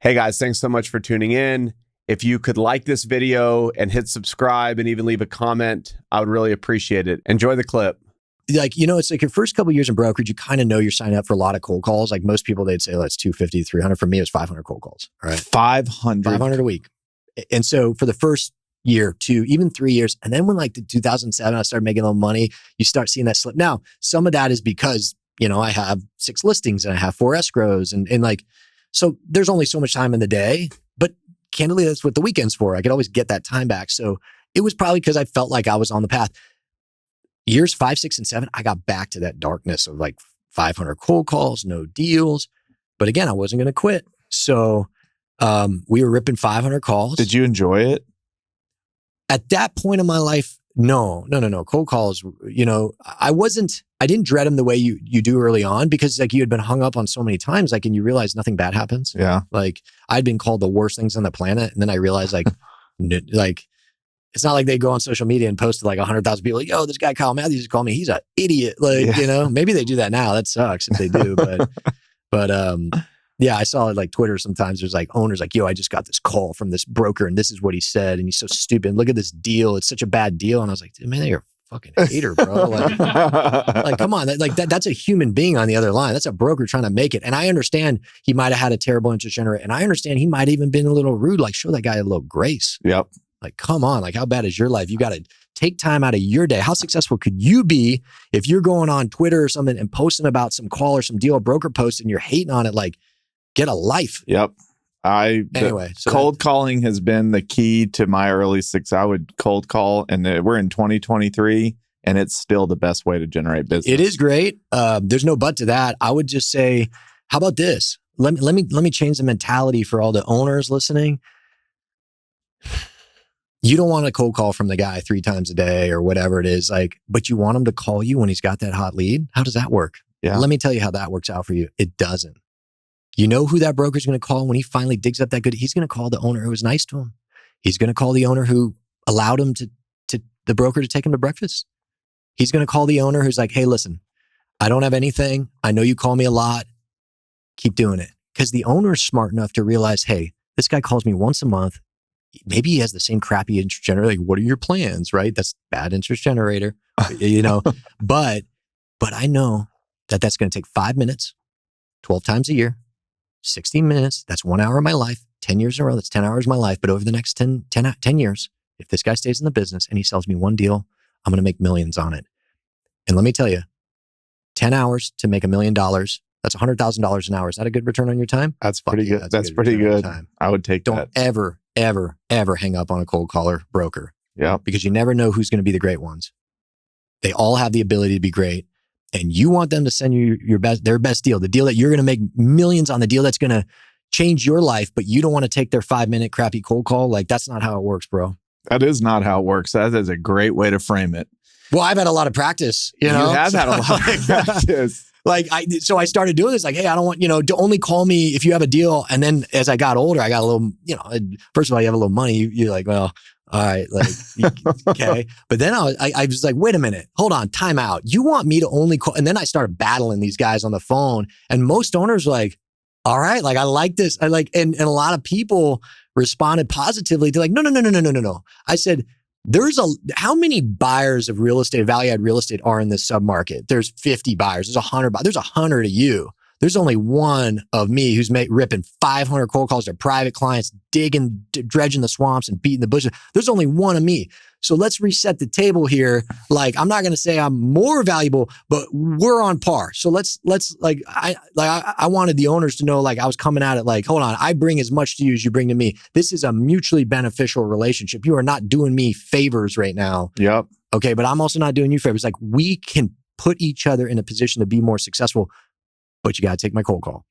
Hey guys, thanks so much for tuning in. If you could like this video and hit subscribe and even leave a comment, I would really appreciate it. Enjoy the clip. Like, it's like your first couple of years in brokerage, you kind of know you're signing up for a lot of cold calls. Like most people, they'd say, oh, it's 250, 300. For me, it was 500 cold calls. All right. 500 a week. And so for the first year, 2, even 3 years. And then when like the 2007, I started making a little money, you start seeing that slip. Now, some of that is because, I have 6 listings and I have 4 escrows and like, so there's only so much time in the day, but candidly, that's what the weekend's for. I could always get that time back. So it was probably because I felt like I was on the path. Years 5, 6, and 7, I got back to that darkness of like 500 cold calls, no deals. But again, I wasn't going to quit. So we were ripping 500 calls. Did you enjoy it? At that point in my life, no. Cold calls, I didn't dread them the way you do early on because like you had been hung up on so many times, like, and you realize nothing bad happens. Yeah. Like I'd been called the worst things on the planet. And then I realized like, it's not like they go on social media and post to like 100,000 people, like, yo, this guy Kyle Matthews just called me. He's an idiot. Like, maybe they do that now. That sucks if they do. But yeah, I saw it like Twitter sometimes. There's like owners like, yo, I just got this call from this broker and this is what he said. And he's so stupid. Look at this deal. It's such a bad deal. And I was like, dude, man, you're a fucking hater, bro. Like come on. That's a human being on the other line. That's a broker trying to make it. And I understand he might have had a terrible interest generator. And I understand he might have even been a little rude. Like show that guy a little grace. Yep. Like, come on. Like how bad is your life? You got to take time out of your day. How successful could you be if you're going on Twitter or something and posting about some call or some deal a broker post and you're hating on it? Like, get a life. Yep. Anyway, so cold calling has been the key to my early 6. I would cold call and we're in 2023 and it's still the best way to generate business. It is great. There's no but to that. I would just say, how about this? Let me change the mentality for all the owners listening. You don't want a cold call from the guy 3 times a day or whatever it is, like, but you want him to call you when he's got that hot lead. How does that work? Yeah. Let me tell you how that works out for you. It doesn't. You know who that broker's going to call when he finally digs up that good? He's going to call the owner who was nice to him. He's going to call the owner who allowed him to the broker to take him to breakfast. He's going to call the owner who's like, hey, listen, I don't have anything. I know you call me a lot. Keep doing it. Because the owner is smart enough to realize, hey, this guy calls me once a month. Maybe he has the same crappy interest generator. Like, what are your plans, right? That's bad interest generator, but I know that that's going to take 5 minutes, 12 times a year, 16 minutes. That's 1 hour of my life, 10 years in a row. That's 10 hours of my life. But over the next 10 years, if this guy stays in the business and he sells me one deal, I'm going to make millions on it. And let me tell you, 10 hours to make $1 million. That's $100,000 an hour. Is that a good return on your time? That's pretty good. That's pretty good. I would take that. Don't ever hang up on a cold caller broker. Yeah. Because you never know who's going to be the great ones. They all have the ability to be great. And you want them to send you their best deal, the deal that you're going to make millions on, the deal that's going to change your life, but you don't want to take their 5-minute crappy cold call. Like, that's not how it works, bro. That is not how it works. That is a great way to frame it. Well, I've had a lot of practice. You have had a lot of practice. So I started doing this like, hey, I don't want, to only call me if you have a deal. And then as I got older, I got a little, first of all, you have a little money. You're like, well, all right, like, okay. But then I was like, wait a minute, hold on, time out. You want me to only call? And then I started battling these guys on the phone. And most owners were like, all right, like, I like this. And a lot of people responded positively. They're like, no. I said, how many buyers of real estate, value-add real estate are in this submarket? There's 50 buyers. There's 100 buyers. There's 100 of you. There's only one of me who's ripping 500 cold calls to private clients, dredging the swamps and beating the bushes. There's only one of me. So let's reset the table here. Like, I'm not going to say I'm more valuable, but we're on par. So let's I wanted the owners to know, like, I was coming at it like, hold on, I bring as much to you as you bring to me. This is a mutually beneficial relationship. You are not doing me favors right now. Yep. Okay. But I'm also not doing you favors. Like, we can put each other in a position to be more successful, but you got to take my cold call.